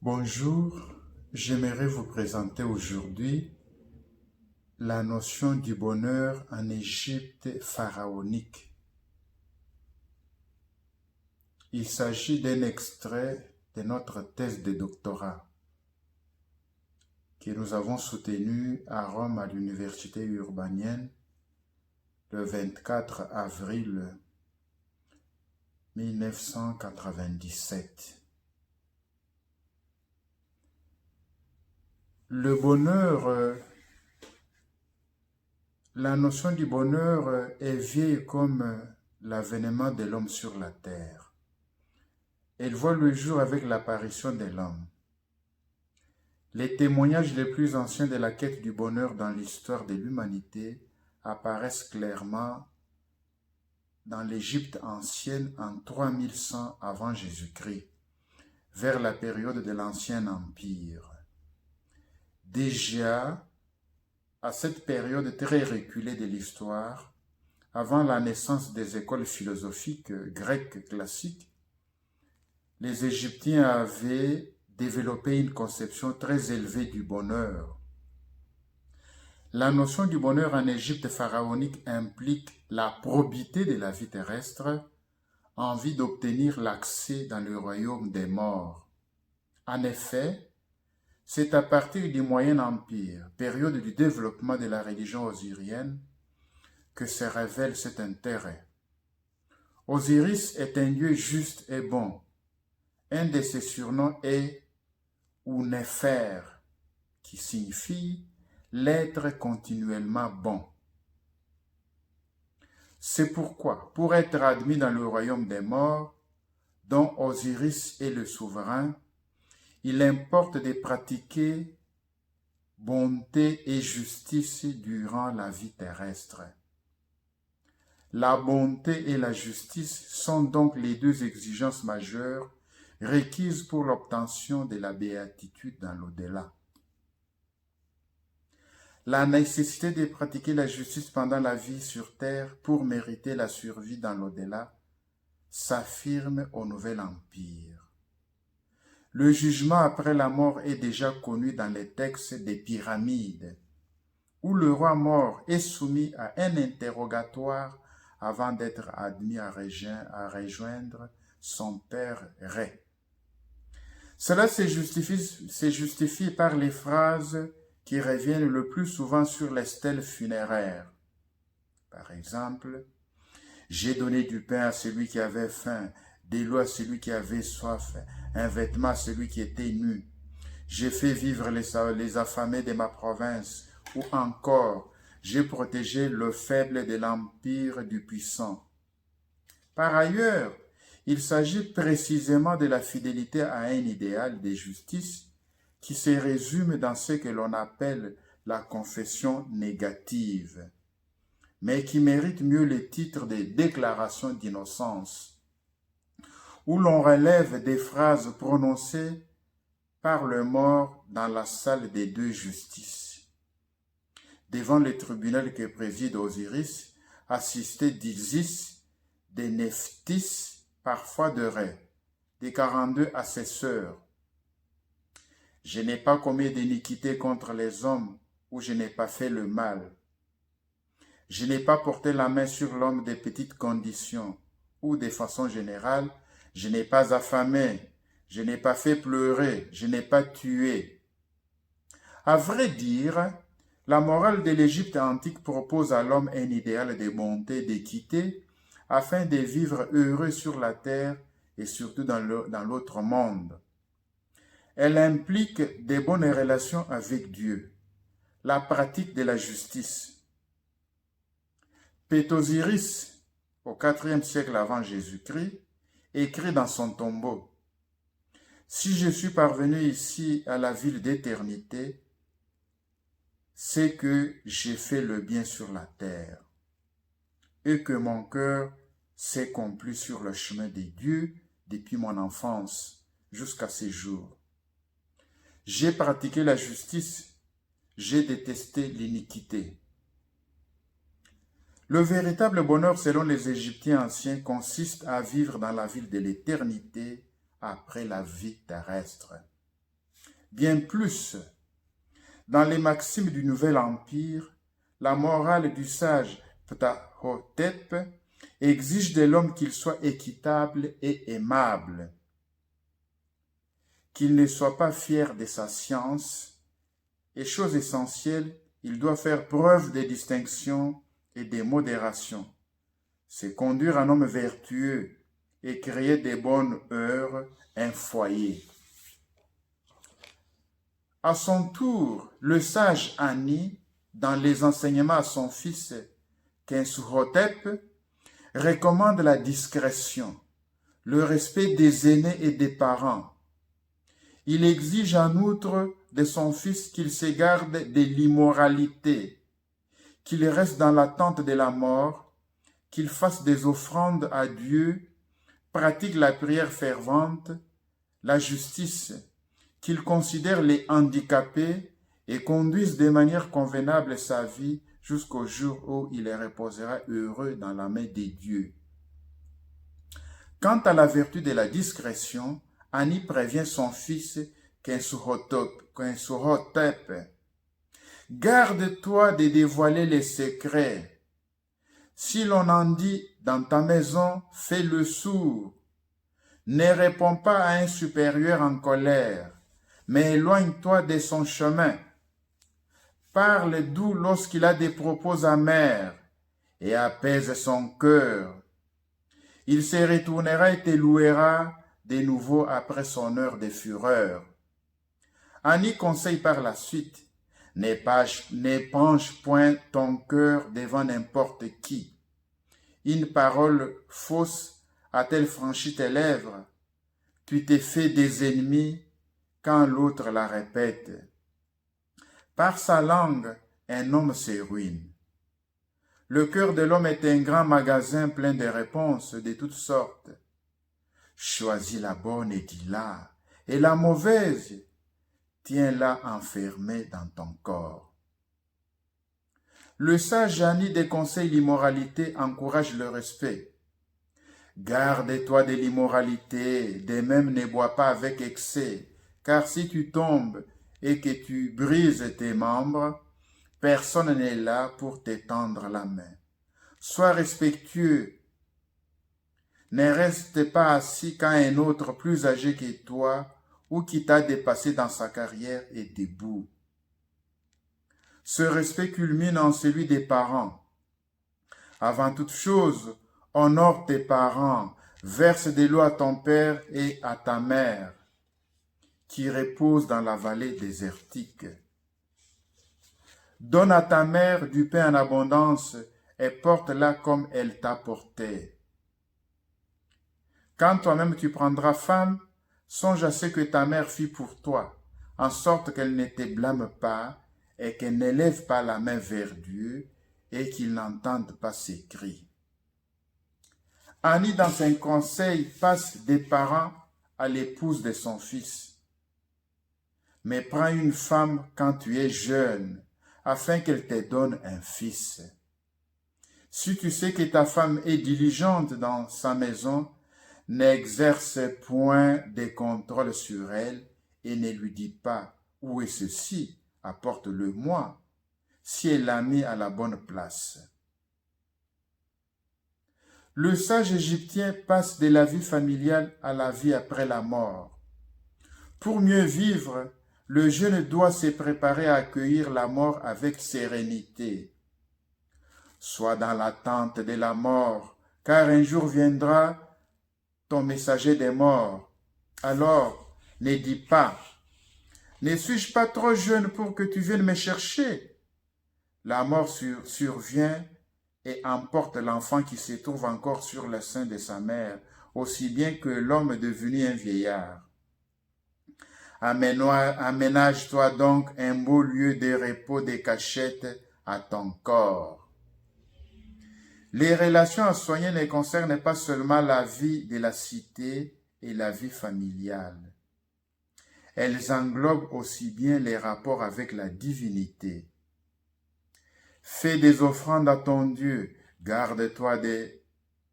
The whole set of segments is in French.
Bonjour, j'aimerais vous présenter aujourd'hui la notion du bonheur en Égypte pharaonique. Il s'agit d'un extrait de notre thèse de doctorat que nous avons soutenue à Rome à l'Université urbanienne le 24 avril 1997. Le bonheur, la notion du bonheur est vieille comme l'avènement de l'homme sur la terre. Elle voit le jour avec l'apparition de l'homme. Les témoignages les plus anciens de la quête du bonheur dans l'histoire de l'humanité apparaissent clairement dans l'Égypte ancienne en 3100 avant Jésus-Christ, vers la période de l'Ancien Empire. Déjà, à cette période très reculée de l'histoire, avant la naissance des écoles philosophiques grecques classiques, les Égyptiens avaient développé une conception très élevée du bonheur. La notion du bonheur en Égypte pharaonique implique la probité de la vie terrestre en vue d'obtenir l'accès dans le royaume des morts. En effet, c'est à partir du Moyen Empire, période du développement de la religion osirienne, que se révèle cet intérêt. Osiris est un dieu juste et bon. Un de ses surnoms est Ounefer, qui signifie l'être continuellement bon. C'est pourquoi, pour être admis dans le royaume des morts, dont Osiris est le souverain, il importe de pratiquer bonté et justice durant la vie terrestre. La bonté et la justice sont donc les deux exigences majeures requises pour l'obtention de la béatitude dans l'au-delà. La nécessité de pratiquer la justice pendant la vie sur terre pour mériter la survie dans l'au-delà s'affirme au Nouvel Empire. Le jugement après la mort est déjà connu dans les textes des Pyramides, où le roi mort est soumis à un interrogatoire avant d'être admis à rejoindre son père Ré. Cela se justifie par les phrases qui reviennent le plus souvent sur les stèles funéraires. Par exemple, « J'ai donné du pain à celui qui avait faim, de l'eau à celui qui avait soif, un vêtement à celui qui était nu. J'ai fait vivre les affamés de ma province. » Ou encore, « J'ai protégé le faible de l'empire du puissant. » Par ailleurs, il s'agit précisément de la fidélité à un idéal de justice qui se résume dans ce que l'on appelle la confession négative, mais qui mérite mieux le titre de déclaration d'innocence, où l'on relève des phrases prononcées par le mort dans la salle des deux justices. Devant le tribunal que préside Osiris, assisté d'Isis, de Nephthys, parfois de Ré, des 42 assesseurs. Je n'ai pas commis d'iniquité contre les hommes, ou je n'ai pas fait le mal. Je n'ai pas porté la main sur l'homme de petites conditions, ou de façon générale, je n'ai pas affamé, je n'ai pas fait pleurer, je n'ai pas tué. À vrai dire, la morale de l'Égypte antique propose à l'homme un idéal de bonté, d'équité, afin de vivre heureux sur la terre et surtout dans l'autre monde. Elle implique de bonnes relations avec Dieu, la pratique de la justice. Pétosiris, au IVe siècle avant Jésus-Christ, écrit dans son tombeau « Si je suis parvenu ici à la ville d'éternité, c'est que j'ai fait le bien sur la terre et que mon cœur s'est complu sur le chemin des dieux depuis mon enfance jusqu'à ces jours. J'ai pratiqué la justice, j'ai détesté l'iniquité. » Le véritable bonheur selon les Égyptiens anciens consiste à vivre dans la ville de l'éternité après la vie terrestre. Bien plus, dans les maximes du Nouvel Empire, la morale du sage Ptahhotep exige de l'homme qu'il soit équitable et aimable, qu'il ne soit pas fier de sa science, et chose essentielle, il doit faire preuve de distinction et de modération, se conduire en homme vertueux et créer de bonnes heures un foyer. À son tour, le sage Ani, dans les enseignements à son fils Kensuhotep, recommande la discrétion, le respect des aînés et des parents. Il exige en outre de son fils qu'il se garde de l'immoralité, qu'il reste dans l'attente de la mort, qu'il fasse des offrandes à Dieu, pratique la prière fervente, la justice, qu'il considère les handicapés et conduise de manière convenable sa vie jusqu'au jour où il reposera heureux dans la main des dieux. Quant à la vertu de la discrétion, Ani prévient son fils Kensuhotep. Garde-toi de dévoiler les secrets. Si l'on en dit dans ta maison, fais-le sourd. Ne réponds pas à un supérieur en colère, mais éloigne-toi de son chemin. Parle doux lorsqu'il a des propos amers et apaise son cœur. Il se retournera et te louera de nouveau après son heure de fureur. Ani conseille par la suite, n'épanche point ton cœur devant n'importe qui. Une parole fausse a-t-elle franchi tes lèvres? Tu t'es fait des ennemis quand l'autre la répète. Par sa langue, un homme se ruine. Le cœur de l'homme est un grand magasin plein de réponses de toutes sortes. Choisis la bonne et dis-la, et la mauvaise, tiens-la enfermée dans ton corps. Le sage Ani déconseille l'immoralité, encourage le respect. Garde-toi de l'immoralité, de même ne bois pas avec excès, car si tu tombes et que tu brises tes membres, personne n'est là pour t'étendre la main. Sois respectueux. Ne reste pas assis quand un autre plus âgé que toi ou qui t'a dépassé dans sa carrière est debout. Ce respect culmine en celui des parents. Avant toute chose, honore tes parents, verse de l'eau à ton père et à ta mère, qui reposent dans la vallée désertique. Donne à ta mère du pain en abondance et porte-la comme elle t'a porté. Quand toi-même tu prendras femme, songe à ce que ta mère fit pour toi, en sorte qu'elle ne te blâme pas et qu'elle n'élève pas la main vers Dieu et qu'il n'entende pas ses cris. Ani, dans un conseil, passe des parents à l'épouse de son fils. Mais prends une femme quand tu es jeune, afin qu'elle te donne un fils. Si tu sais que ta femme est diligente dans sa maison, n'exerce point de contrôle sur elle et ne lui dis pas « Où est ceci? Apporte-le-moi » si elle l'a mis à la bonne place. Le sage égyptien passe de la vie familiale à la vie après la mort. Pour mieux vivre, le jeune doit se préparer à accueillir la mort avec sérénité. Sois dans l'attente de la mort, car un jour viendra ton messager des morts. Alors, ne dis pas, ne suis-je pas trop jeune pour que tu viennes me chercher? La mort survient et emporte l'enfant qui se trouve encore sur le sein de sa mère, aussi bien que l'homme devenu un vieillard. Aménage-toi donc un beau lieu de repos, de cachette à ton corps. Les relations à soigner ne concernent pas seulement la vie de la cité et la vie familiale. Elles englobent aussi bien les rapports avec la divinité. Fais des offrandes à ton Dieu, garde-toi de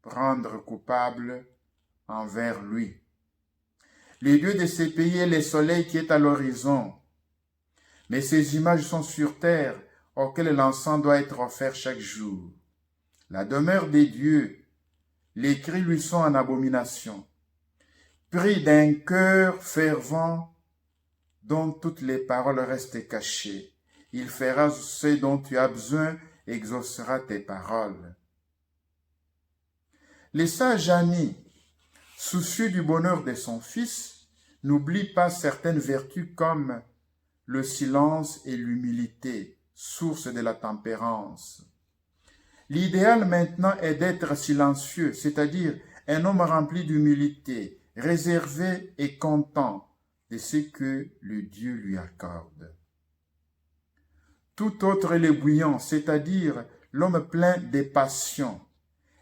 rendre coupable envers lui. le Dieu de ces pays est le soleil qui est à l'horizon. Mais ces images sont sur terre, auxquelles l'encens doit être offert chaque jour. La demeure des dieux, les cris lui sont en abomination. Pris d'un cœur fervent dont toutes les paroles restent cachées, il fera ce dont tu as besoin, exaucera tes paroles. Le sage Ani, soucieux du bonheur de son fils, n'oublie pas certaines vertus comme le silence et l'humilité, source de la tempérance. L'idéal maintenant est d'être silencieux, c'est-à-dire un homme rempli d'humilité, réservé et content de ce que le Dieu lui accorde. Tout autre est le bouillon, c'est-à-dire l'homme plein de passions.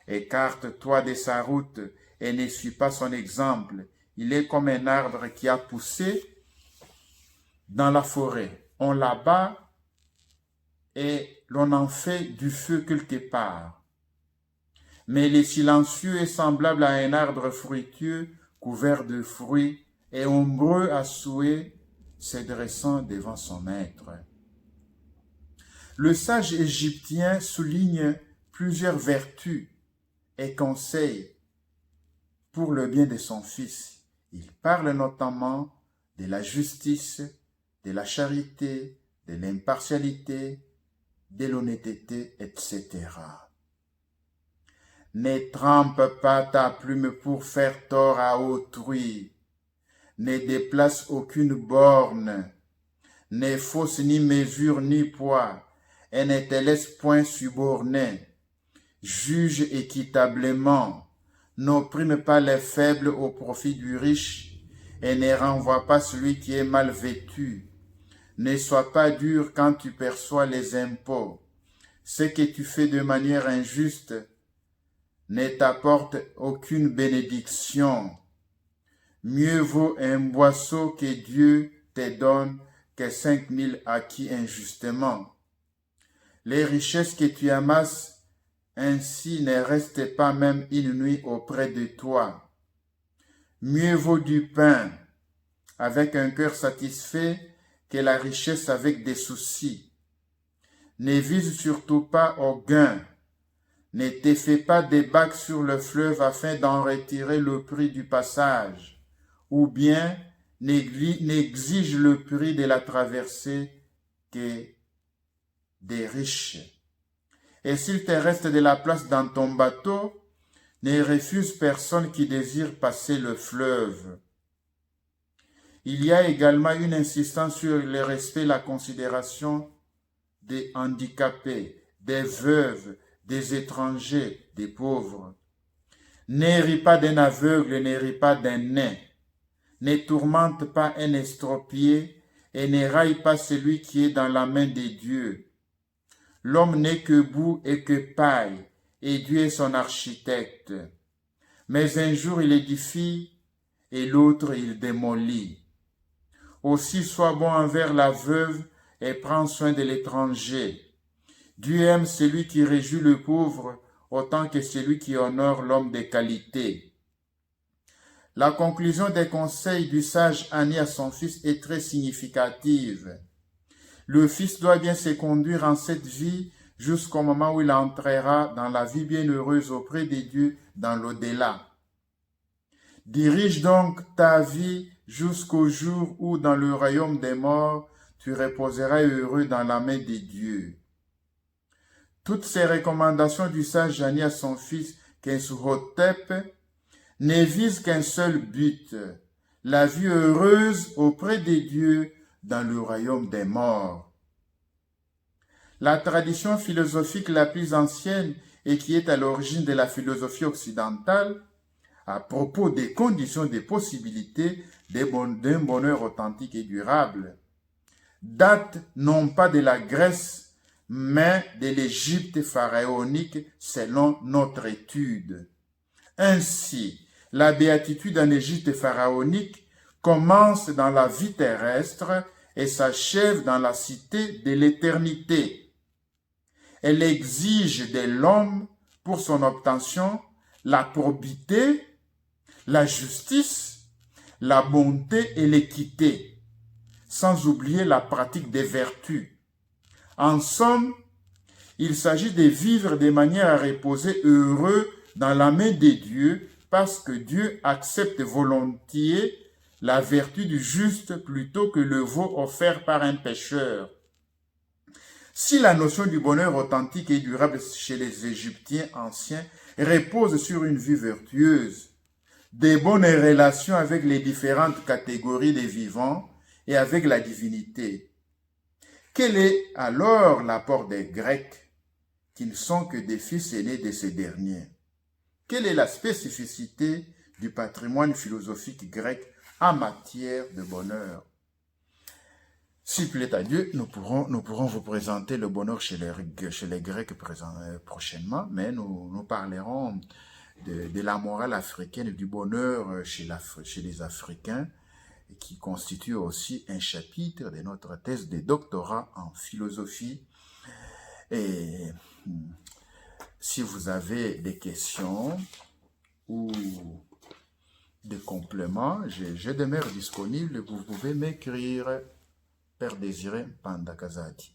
Écarte-toi de sa route et ne suis pas son exemple. Il est comme un arbre qui a poussé dans la forêt. On l'abat et l'on en fait du feu quelque part. Mais le silencieux est semblable à un arbre fruitieux couvert de fruits et ombreux à souhait, se dressant devant son maître. Le sage égyptien souligne plusieurs vertus et conseils pour le bien de son fils. Il parle notamment de la justice, de la charité, de l'impartialité, de l'honnêteté, etc. Ne trempe pas ta plume pour faire tort à autrui. Ne déplace aucune borne. Ne fausse ni mesure ni poids. Et ne te laisse point suborner. Juge équitablement. N'opprime pas les faibles au profit du riche. Et ne renvoie pas celui qui est mal vêtu. Ne sois pas dur quand tu perçois les impôts. Ce que tu fais de manière injuste ne t'apporte aucune bénédiction. Mieux vaut un boisseau que Dieu te donne que 5000 acquis injustement. Les richesses que tu amasses ainsi ne restent pas même une nuit auprès de toi. Mieux vaut du pain avec un cœur satisfait que la richesse avec des soucis. Ne vise surtout pas au gain. Ne te fais pas des bacs sur le fleuve afin d'en retirer le prix du passage, ou bien n'exige le prix de la traversée que des riches. Et s'il te reste de la place dans ton bateau, ne refuse personne qui désire passer le fleuve. Il y a également une insistance sur le respect et la considération des handicapés, des veuves, des étrangers, des pauvres. Ne ris pas d'un aveugle, ne ris pas d'un nain. Ne tourmente pas un estropié et ne raille pas celui qui est dans la main des dieux. L'homme n'est que boue et que paille, et Dieu est son architecte. Mais un jour il édifie et l'autre il démolit. Aussi sois bon envers la veuve et prends soin de l'étranger. Dieu aime celui qui réjouit le pauvre autant que celui qui honore l'homme de qualité. La conclusion des conseils du sage Ani à son fils est très significative. Le fils doit bien se conduire en cette vie jusqu'au moment où il entrera dans la vie bienheureuse auprès des dieux dans l'au-delà. Dirige donc ta vie jusqu'au jour où dans le royaume des morts, tu reposeras heureux dans la main des dieux. Toutes ces recommandations du sage Ani à son fils Kensuhotep ne visent qu'un seul but, la vie heureuse auprès des dieux dans le royaume des morts. La tradition philosophique la plus ancienne et qui est à l'origine de la philosophie occidentale, à propos des conditions des possibilités d'un bonheur authentique et durable, date non pas de la Grèce, mais de l'Égypte pharaonique selon notre étude. Ainsi, la béatitude en Égypte pharaonique commence dans la vie terrestre et s'achève dans la cité de l'éternité. Elle exige de l'homme, pour son obtention, la probité, la justice, la bonté et l'équité, sans oublier la pratique des vertus. En somme, il s'agit de vivre de manière à reposer heureux dans la main de Dieu, parce que Dieu accepte volontiers la vertu du juste plutôt que le veau offert par un pécheur. Si la notion du bonheur authentique et durable chez les Égyptiens anciens repose sur une vie vertueuse, des bonnes relations avec les différentes catégories des vivants et avec la divinité, quel est alors l'apport des Grecs, qui ne sont que des fils aînés de ces derniers? Quelle est la spécificité du patrimoine philosophique grec en matière de bonheur? S'il plaît à Dieu, nous pourrons vous présenter le bonheur chez les Grecs prochainement, mais nous parlerons de la morale africaine et du bonheur chez les Africains, qui constitue aussi un chapitre de notre thèse de doctorat en philosophie. Et si vous avez des questions ou des compléments, je demeure disponible. Vous pouvez m'écrire. Père Désiré Pandakazadi.